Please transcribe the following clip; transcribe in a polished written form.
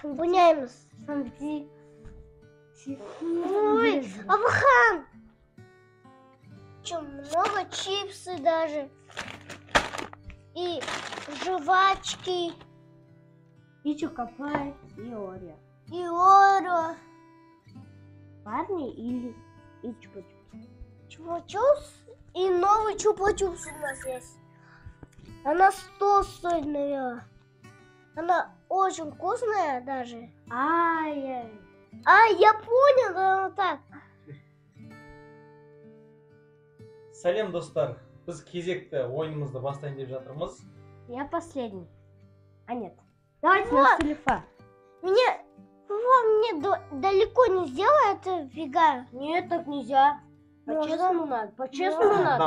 Буняемыз. Ой, Абхан! Много чипсы даже. И жвачки. И Чокопай, и Орео. И Орео. Парни или и Чупа-Чупс? Чупа-чупс. И новый Чупа-чупс у нас есть. Она 100 стоит, наверное. Она очень вкусная даже. Ай-яй. Я понял, да, вот так. Сәлем достар, біз кезекті ойынымызды бастайын деп жатырмыз. Я последний. А нет. Давайте Вот. на телефон. Мне далеко не сделай это фига. Нет, так нельзя. Можно. По-честному надо. По-честному надо.